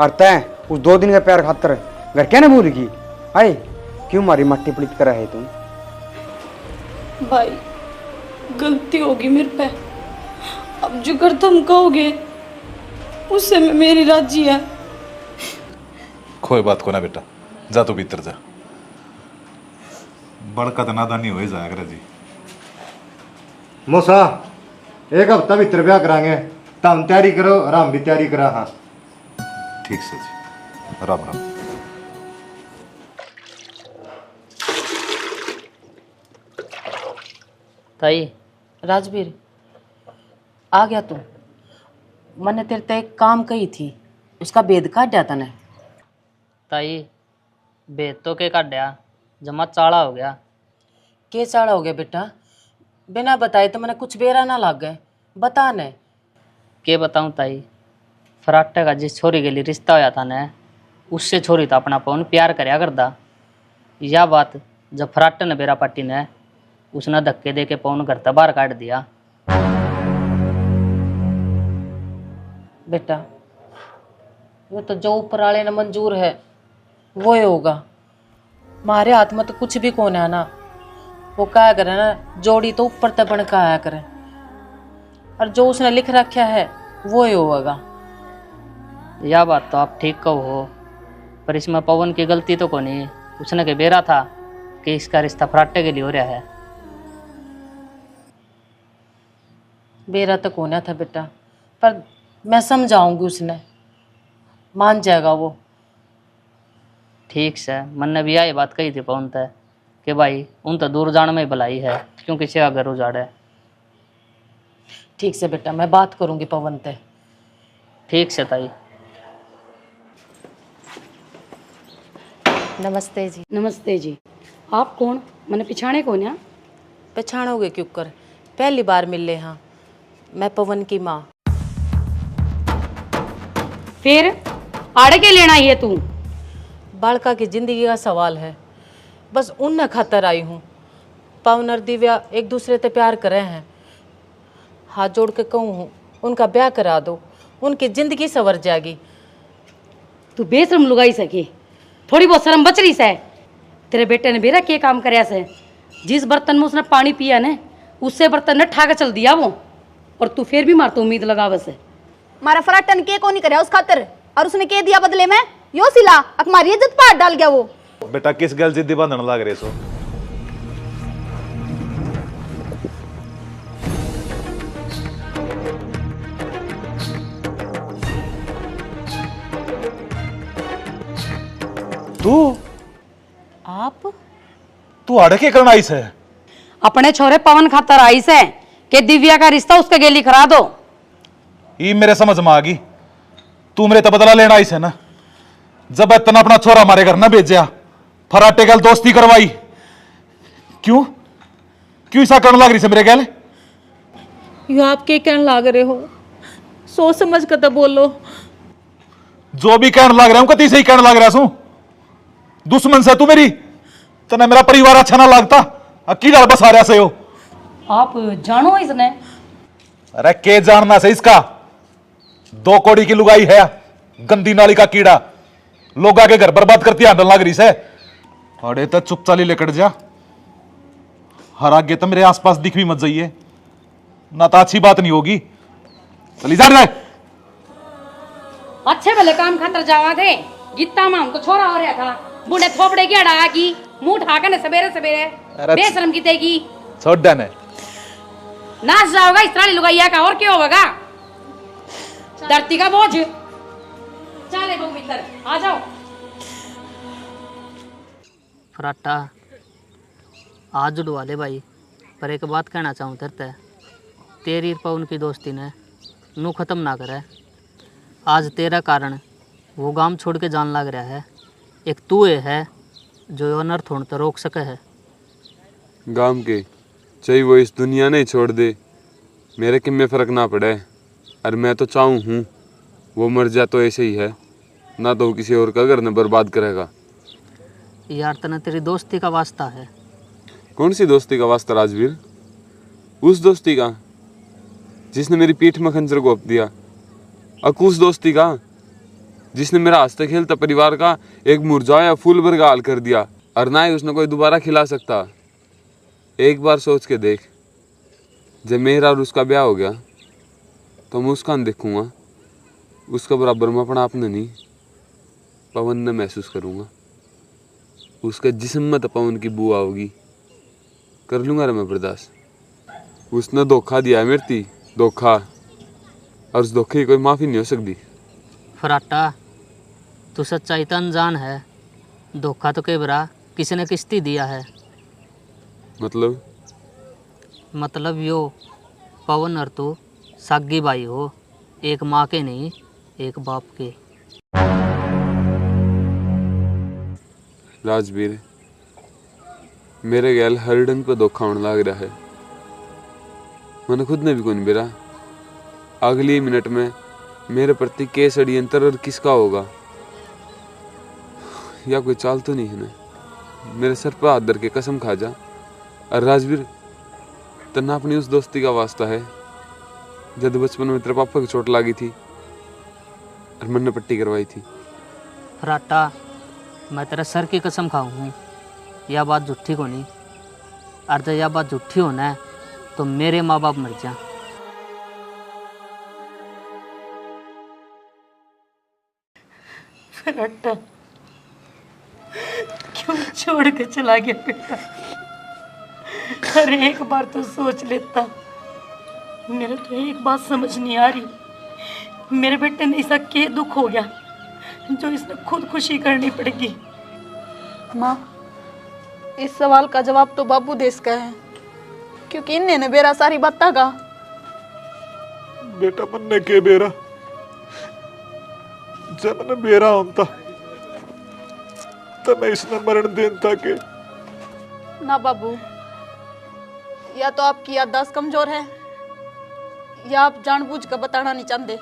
और तय उस 2 दिन का प्यार खातर घर क्या ना भूल गई? आए क्यों मारी मट्टी पलित करा है तू? भाई गलती होगी मेरे पे, अब जो कर तुम कहोगे उससे मेरी राजी है। कोई बात को ना बेटा, जा तू भीतर जा, बड़का तो नादानी हो ही जाएगा जी। मोसा 1 हफ्ता भीतर ब्याह करांगे, तुम तैयारी करो और हम भी तैयारी करा। हाँ ठीक से जी, राम राम। ताई, राजवीर आ गया तू? मैंने तेरे ते एक काम कही थी, उसका भेद काट दिया तने। ताई भेद तो के काटिया, जमा चाड़ा हो गया। के चाड़ा हो गया बेटा? बिना बताए तो मैंने कुछ बेरा ना लग गए, बता ने। के बताऊं ताई, फराटे का जिस छोरी के लिए रिश्ता होया था न, उससे छोरी तो अपना पवन प्यार करया करदा। यह बात जब फराट ने बेरा पाटी ने उसने धक्के दे के पवन घर बाहर काट दिया। बेटा वो तो जो ऊपर वाले ने मंजूर है वो ही होगा, हमारे हाथ में तो कुछ भी कौन है ना। वो कहा करे ना, जोड़ी तो ऊपर तक बन के आया करे, और जो उसने लिख रखा है वो ही होगा। यह बात तो आप ठीक कहो हो, पर इसमें पवन की गलती तो कोनी। उसने के बेरा था कि इसका रिश्ता फराटे के लिए हो रहा है। बेरा तो कोना था बेटा, पर मैं समझाऊंगी, उसने मान जाएगा वो। ठीक से मन ने भी यही बात कही थी पवन तय कि भाई उन तो दूर जाने में भलाई है, क्योंकि सेवा घर उजाड़े। ठीक से बेटा, मैं बात करूंगी पवन ते। ठीक से ताई। नमस्ते जी। नमस्ते जी। आप कौन? मैंने पिछाने कौन है? पहचानोगे क्यों कर, पहली बार मिले। हाँ, मैं पवन की माँ। फिर आड़े के लेना ही है तू? बालका की जिंदगी का सवाल है, बस उन खातर आई हूँ। पवन और दिव्या एक दूसरे से प्यार करे हैं, हाथ जोड़ के कहूँ हूँ उनका ब्याह करा दो, उनकी जिंदगी संवर जाएगी। तू बेशरम लुगाई सके, थोड़ी बहुत शर्म बच रही है। तेरे बेटे ने बेरा क्या काम कराया से? जिस बर्तन में उसने पानी पिया ने उससे बर्तन ने ठा के चल दिया वो, और तू फिर भी मारतो उम्मीद लगावे से। मारा फराटन के को नहीं करे उस खातर, और उसने के दिया बदले में? यो सिला हमारी इज्जत पार डाल गया वो। बेटा किस गल जिद्दी बांधने लग रहे सो? तू तू आड़े के करना आई से? अपने छोरे पवन खातर आई से कि दिव्या का रिश्ता उसके गेली करा दो। ये मेरे समझ में आ गई, तू मेरे तो बदला लेना आई से ना। जब इतना अपना छोरा हमारे घर ना भेजा, फराटे गल दोस्ती करवाई, क्यों क्यों ऐसा करने लग रही से मेरे गल? यो आप क्या कहने लग रहे हो? सोच समझ कर तो बोलो। जो भी कहने लग रहा हूं कती से ही कहने लग रहा हूं। दुश्मन से तू मेरी, तना मेरा परिवार अच्छा ना लगता, अकेला बस आ रहा से हो। आप जानो इसने? अरे के जानना से इसका? 2 कौड़ी की लुगाई है, गंदी नाली का कीड़ा, लोग आके घर बर्बाद करती आंदन लग रही से। अरे तो चुपचाली लेकर जा, हर आगे तो मेरे आसपास दिख भी मत जाइए, ना तो अच्छी बात नहीं होगी। चली जा रहे अच्छे भले काम खातर जावा थे। गीता मां तो छोरा हो रहा था, बूढ़े थोपड़े की अड़ा की मुंह ठाके ने सवेरे सवेरे बेशरम की तेगी छोड़ देने नाच जाओगा इस तरह लुगाइया का, और क्या होगा? धरती का बोझ। चले बहू मित्र आ जाओ। फराटा आज जुड़वा ले भाई, पर एक बात कहना चाहूँ तेरे, तेरी पवन की दोस्ती ने नू खत्म ना करे। आज तेरा कारण वो गांव छोड़ के जान लग रहा है, एक तू है जो अनर्थ होने तो रोक सके है। गांव के चाहे वो इस दुनिया नहीं छोड़ दे, मेरे किम में फ़र्क ना पड़े। और मैं तो चाहूँ हूँ वो मर जाए तो ऐसे ही है, ना तो किसी और का घर न बर्बाद करेगा। यार तना तेरी दोस्ती का वास्ता है। कौन सी दोस्ती का वास्ता राजवीर? उस दोस्ती का जिसने मेरी पीठ में खंजर गोप दिया, अकूस दोस्ती का जिसने मेरा हंसते खेलता परिवार का एक मुरझाया फूल भर हाल कर दिया, और ना ही उसने कोई दोबारा खिला सकता। एक बार सोच के देख, जब मेरा और उसका ब्याह हो गया तो मुस्कान देखूंगा, उसका बराबर में अपना आपने नहीं पवन ने महसूस करूंगा। उसके जिस्म में तो पवन की बुआ होगी, कर लूंगा रे मैं बर्दाश्त। उसने धोखा दिया है मेरी, धोखा, और उस धोखे की कोई माफ़ी नहीं हो सकती। फराटा तू सच्चाई तो अनजान है, धोखा तो कई बरा किसी ने किस्ती दिया है। मतलब यो पवन और तू सागी भाई हो, एक माँ के नहीं एक बाप के। राजवीर मेरे गैल हर डंग पे धोखा होने लग रहा है। मैंने खुद ने भी कोई नहीं बेरा, अगली मिनट में मेरे प्रति के षड्यंत्र और किसका होगा। या कोई चाल तो नहीं है ना। मेरे सर पर हाथ धर के कसम खा जा। और राजवीर, तना अपनी उस दोस्ती का वास्ता है जब बचपन में तेरे पापा की चोट लगी थी और मैंने पट्टी करवाई थी। फराटा, मैं तेरा सर की कसम खाऊं हूँ, यह बात झूठी को नहीं। और जब यह बात झूठी होना है तो मेरे माँ बाप मर जा। फराटा, क्यों छोड़ के चला गया बेटा? अरे एक बार तो सोच लेता। मेरे तो एक बात समझ नहीं आ रही, मेरे बेटे ने ऐसा क्या दुख हो गया जो इसने खुदकुशी करनी पड़ेगी? माँ, इस सवाल का जवाब तो बाबू देश का है, क्योंकि इन्हें बेरा सारी बात का। बेटा मन ने के बेरा, जब मैंने बेरा होता तब मैं इसने मरण देन था के। ना बाबू, या तो आपकी याददाश्त कमजोर है या आप जानबूझ कर बताना नहीं चाहते।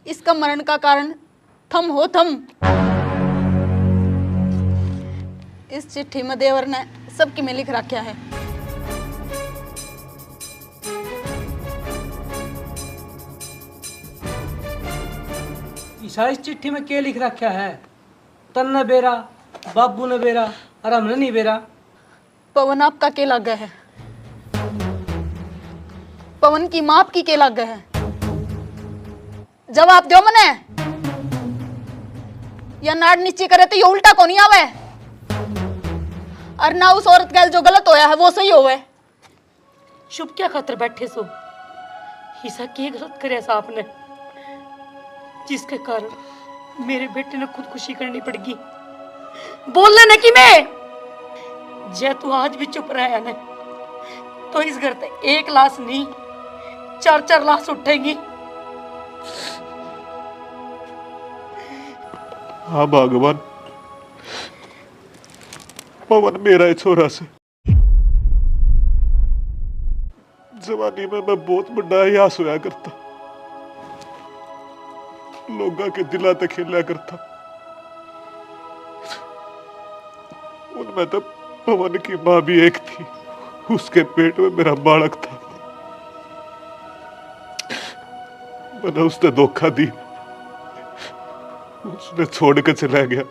इसका मरण का कारण थम हो थम। इस चिट्ठी में देवर ने सबकी में लिख रखा है। इस चिट्ठी में क्या लिख रखा है? तन ने बेरा, बाबू ने बेरा और हमने नहीं बेरा। पवन आपका के लग गया है? पवन की माँ आपकी के लग गया है? जवाब दो मने। या नाड़ नीचे करे तो ये उल्टा को नहीं आवे, और ना उस औरत गैल जो गलत होया है वो सही होवे। चुप क्या खातर बैठे सो? ऐसा क्या गलत करे आपने जिसके कारण मेरे बेटे ने खुदकुशी करनी पड़गी? बोलने न कि मैं जे तू आज भी चुप रहा है ना, तो इस घर से एक लाश नहीं 4-4 लाश उठेगी। हाँ भगवान, पवन मेरा ही छोरा से। जवानी में मैं बहुत बड़ा यास होया करता, लोगों के दिला तक खेला करता। उनमें तो पवन की माँ भी एक थी, उसके पेट में मेरा बालक था। मैंने उसने धोखा दी, उसने छोड़ के चला गया।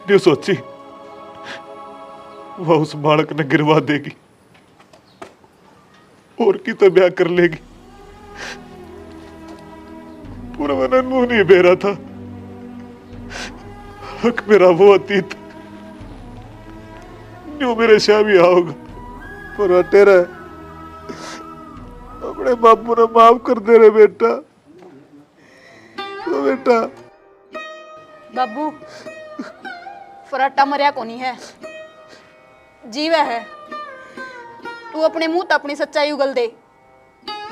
नहीं सोची वह उस बालक ने गिरवा देगी और की तो ब्याह कर लेगी। पूरा मैंने मुंह नहीं बेरा था। हक मेरा वो अतीत न्यू मेरे शाह भी आओगा, पर तेरा अपने बापू ने माफ कर दे रे बेटा। तो बेटा बाबू, फराटा मरिया को नहीं है, जीवा है। तू अपने मुंह अपनी सच्चाई उगल दे,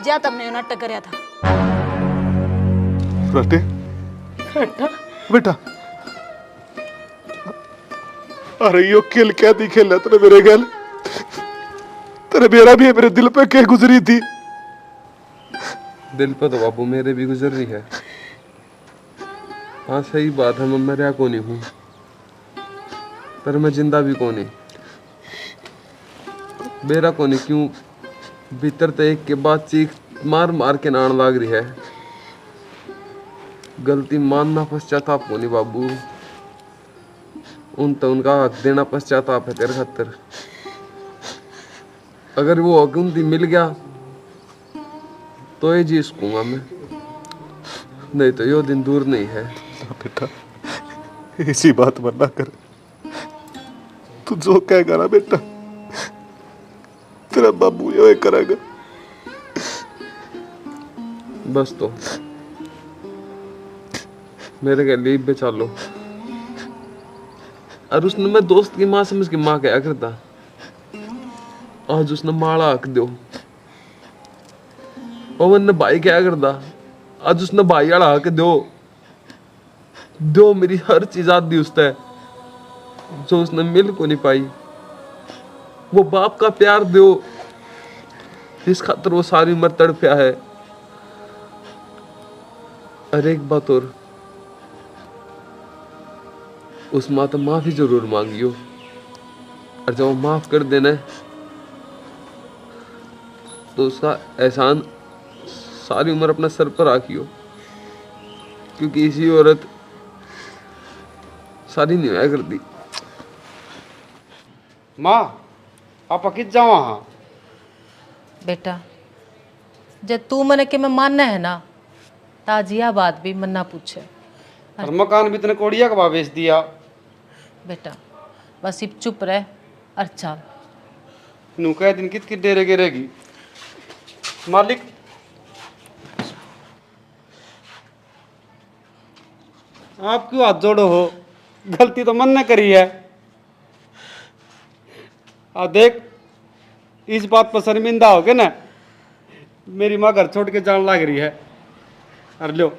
जा तुमने नाटक करया था। फराटे बेटा, अरे यो खेल क्या थी खेला तेरे मेरे गल? तेरे बेरा भी है मेरे दिल पे क्या गुजरी थी? दिल पे तो बाबू मेरे भी गुजर रही है। हाँ सही बात है, मैं मरिया को नहीं हूँ, पर मैं जिंदा भी को नहीं। बेरा को नहीं क्यों, भीतर तो एक के बाद चीख मार मार के नान लाग रही है। गलती मानना पश्चाताप को नहीं बाबू, उन तो उनका हक देना पश्चाताप है तेरे खातिर। अगर वो हक उनकी मिल गया तो ये जी सकूंगा मैं, नहीं तो यो दिन दूर नहीं है। बेटा ऐसी बात मत कर, तू जो कहेगा ना बेटा तेरा बाबू यो करेगा। बस तो मेरे के लिए बचा लो। और उसने मैं दोस्त की माँ समझ के माँ क्या करता, आज उसने माला हक दो। पवन ने भाई क्या करता, आज उसने भाई वाला हक दो मेरी हर चीज आदि उसने जो उसने मिल को नहीं पाई। वो बाप का प्यार दो, इस खातर वो सारी उम्र तड़पया है। और एक बात और, उस माँ तो माफ़ी जरूर मांगियो, और जब वो माफ़ कर देना तो उसका एहसान सारी उम्र अपना सर पर राखियो, क्योंकि इसी औरत सारी न्याय कर दी। माँ आप कित जावा हाँ? बेटा जब तू मने के मैं मानना है ना, ताजिया बात भी मन्ना पूछे। और मकान भी तने कोड़िया का बेच दिया। बेटा बस इब चुप रह और चल। नू कह दिन कित कित डेरे गिरेगी। मालिक आप क्यों हाथ जोड़ो हो? गलती तो मन ने करी है। आ देख इस बात पर शर्मिंदा हो गए ना, मेरी माँ घर छोड़ के जान लग रही है। अरे लो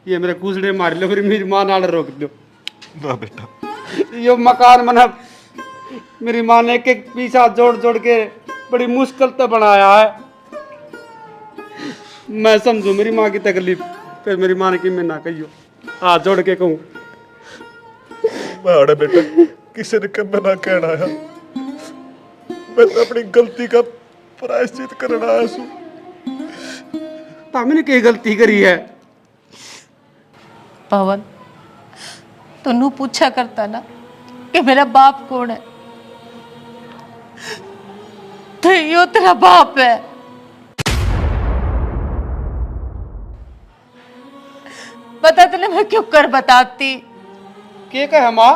ये मेरे कूसड़े मार लो, फिर मेरी माँ नाल रोक दो ना बेटा, ये मकान मना मेरी माँ ने एक एक पीछा जोड़ जोड़ के बड़ी मुश्किल तो बनाया है। मैं समझू मेरी माँ की तकलीफ, फिर मेरी माँ ने कि मैं ना कहियो, हाथ जोड़ के कहूँ मैं आड़े बेटा किसी ने कब ना कहना है। मैं तो अपनी गलती का प्रायश्चित करना आया सू। मैंने क्या गलती करी है? पवन तो नू पूछा करता ना कि मेरा बाप कौन है, तो यो तेरा बाप है। पता तेने मैं क्यों कर बताती? के कहे माँ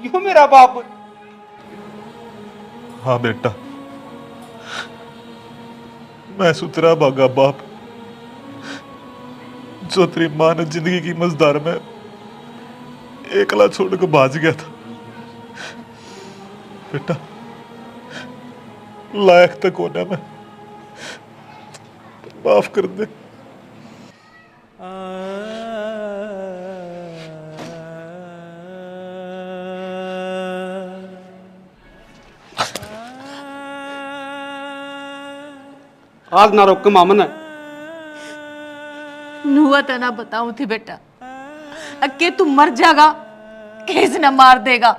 यो मेरा बाप? हाँ बेटा, मैं सुतरा भागा बाप, जो तेरी माँ ने जिंदगी की मझधार में एकला छोड़ के भाज गया था। बेटा लायक तक होना मैं, माफ कर दे। आज ना रोक मामन है। नुआ तो ना बताऊं थी बेटा, अक्के तू मर जाएगा किस न मार देगा।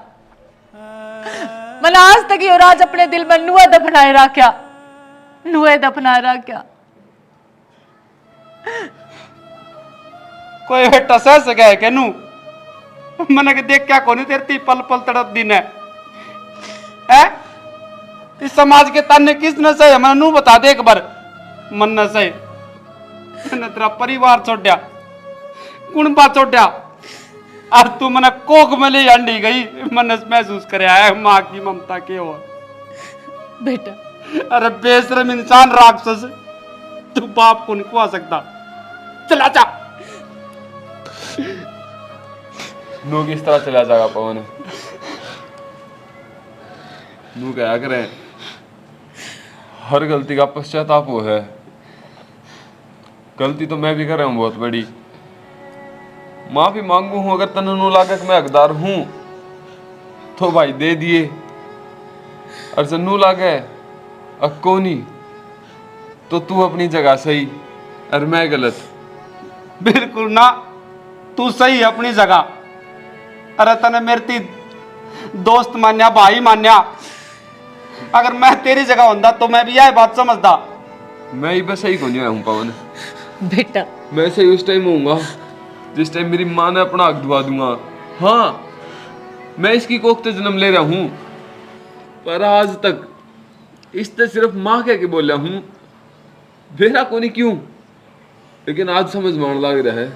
मैंने आज तक ये राज अपने दिल में नुआ दफनाए रखा, नुए दफनाए रखा। कोई बेटा सह सका है कहनू? मैंने के देख क्या कोनी तेरे पल पल तड़प दिन है। इस समाज के ताने किसने सही? मैंने नू बता दे एक बार। मन न सही मैंने तेरा परिवार छोड़ा, कुणबा छोड़ा, और तू मैंने कोख में ले अंडी गई। मैंने महसूस कराया है माँ की ममता के हो बेटा। अरे बेशरम इंसान राक्षस, तू बाप को नहीं खुआ सकता। चला जा। नू किस तरह चला जाएगा पवन? नू क्या करे, हर गलती का पश्चाताप वो है। गलती तो मैं भी कर रहा हूँ बहुत बड़ी, माफी मांगू हूं। अगर तन नू लागे कि मैं हकदार हूं तो भाई दे दिए, और जन्नू लागे अक्को नहीं तो तू अपनी जगह सही और मैं गलत। बिल्कुल ना, तू सही है अपनी जगह। अरे तने मेरी दोस्त मान्या, भाई मान्या। अगर मैं तेरी जगह होता तो मैं भी यह बात समझदा। मैं ही बस सही को नहीं हूं पवन बेटा। मैं सही उस टाइम होऊंगा जिस टाइम मेरी माँ ने अपना हक दुआ दूंगा। हाँ मैं इसकी कोख से जन्म ले रहा हूं, पर आज तक इससे सिर्फ माँ कह के बोला हूं, बेरा को नहीं क्यों। लेकिन आज समझ में आने लग रहा है,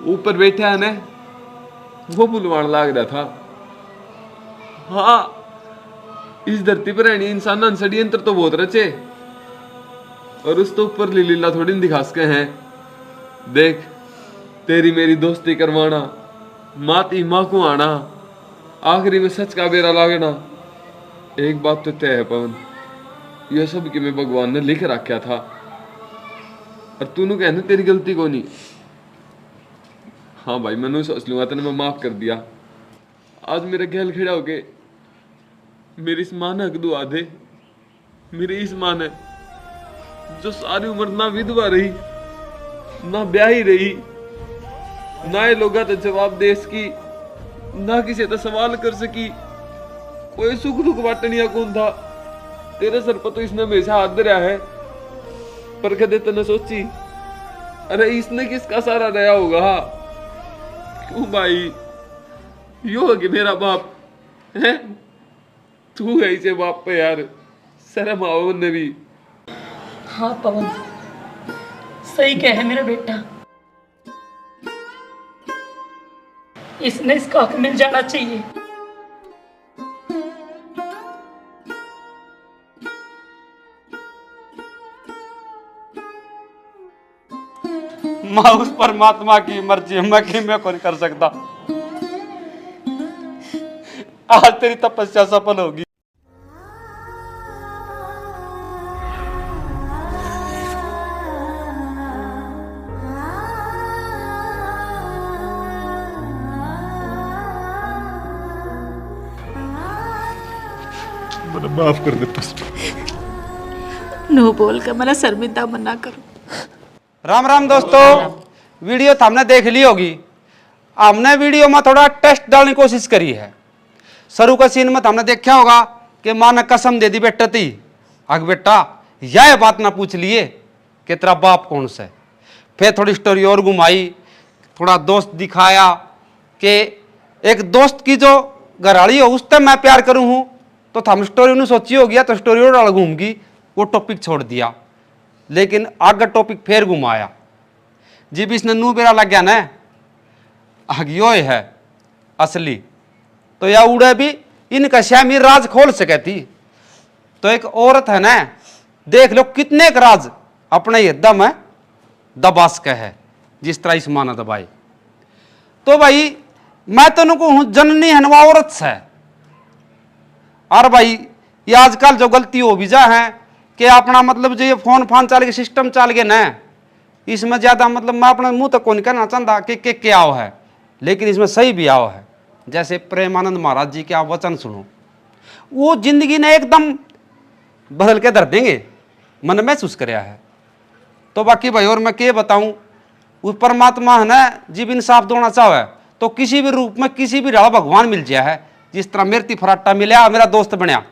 ऊपर बैठा है ना वो बुलवान लग रहा था। हाँ इस धरती पर रहनी इंसान षड्यंत्र तो बहुत रचे, और उस तो ऊपर लीला थोड़ी दिखा सके हैं। देख तेरी मेरी दोस्ती करवाना, माती माँ को आना, आखिरी में सच का बेरा लागना। एक बात तो तय है पवन, यह सब कि मैं भगवान ने लिख रखा था, और तूने कहना तेरी गलती को नहीं। हाँ भाई मैंने सोच लूंगा, तेने मैं माफ कर दिया। आज मेरे गैल खड़ा होके मेरी इस माँ ने हक दुआ दे। मेरी इस माँ ने जो सारी उम्र ना विधवा रही, ना ब्याही रही, ना ये लोग तो जवाब दे इसकी ना किसी से सवाल कर सकी, कोई सुख दुख बांटनिया कौन था। तेरे सर पर तो इसने हमेशा हाथ धरा है, पर कदे तने सोची अरे इसने किसका सहारा रहा होगा। क्यों भाई, यो है कि मेरा बाप है, तू है इसे बाप पे यार, शर्म आओ ने भी। हाँ पवन, सही कहे मेरा बेटा, इसने इसका हक मिल जाना चाहिए। माँ उस परमात्मा की मर्जी मैं कौन कर सकता। आज तेरी तपस्या सफल होगी। मैंने माफ कर दे बस। नो बोल कर मैंने शर्मिंदा मना करो। राम राम दोस्तों, वीडियो तो हमने देख ली होगी। हमने वीडियो में थोड़ा टेस्ट डालने की कोशिश करी है। शुरू का सीन में तो हमने देखा होगा कि माँ ने कसम दे दी बेटा थी, अग बेटा यह बात ना पूछ लिए कि तेरा बाप कौन सा है। फिर थोड़ी स्टोरी और घुमाई, थोड़ा दोस्त दिखाया कि एक दोस्त की जो घराड़ी हो उससे मैं प्यार करूँ हूँ, तो हम स्टोरी उन्हें सोची हो गया तो स्टोरी और डाल घूमगी, वो टॉपिक छोड़ दिया। लेकिन आगे टॉपिक फिर घुमाया। जब इसने नू बेरा लग गया ना, यो है असली, तो या उड़े भी इनका श्यामी राज खोल सके थी। तो एक औरत है ना, देख लो कितने एक राज अपने ये दम है दबा सके है, जिस तरह इस माना दबाई। तो भाई मैं तो उनको हूं जननी है नवा औरत से। और भाई ये आजकल जो गलती हो भी जा है कि अपना मतलब जो ये फोन फान चल के सिस्टम चल गए ना, इसमें ज्यादा मतलब मैं अपने मुंह तक को नहीं कहना चाहता कि क्या आओ है, लेकिन इसमें सही भी आओ है। जैसे प्रेमानंद महाराज जी के आप वचन सुनो, वो जिंदगी ने एकदम बदल के धर देंगे, मन महसूस कराया है। तो बाकी भाई और मैं क्या बताऊं, वो परमात्मा है ना, जीव इंसाफ दोना चाहे तो किसी भी रूप में किसी भी राह भगवान मिल जाया है। जिस तरह मेरे फराटा मिला, मेरा दोस्त बनया,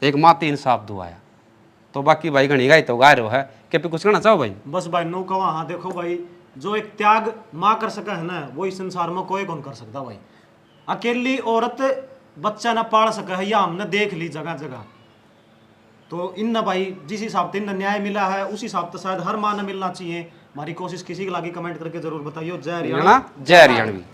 एक माती इंसाफ दुआया। तो बाकी भाई घनी गाय तो गा रहे हो है कि कुछ कहना चाहो भाई? बस भाई नो कहा, हाँ देखो भाई, जो एक त्याग माँ कर सका है ना, वो इस संसार में कोई कौन कर सकता भाई। अकेली औरत बच्चा ना पाल सका है, या हमने देख ली जगह जगह। तो इन ना भाई जिस हिसाब से इन्हें न्याय मिला है, उस हिसाब से शायद हर माँ ने मिलना चाहिए। हमारी कोशिश किसी के लागी कमेंट करके जरूर बताइए। जय हरियाणा, जय हरियाणवी।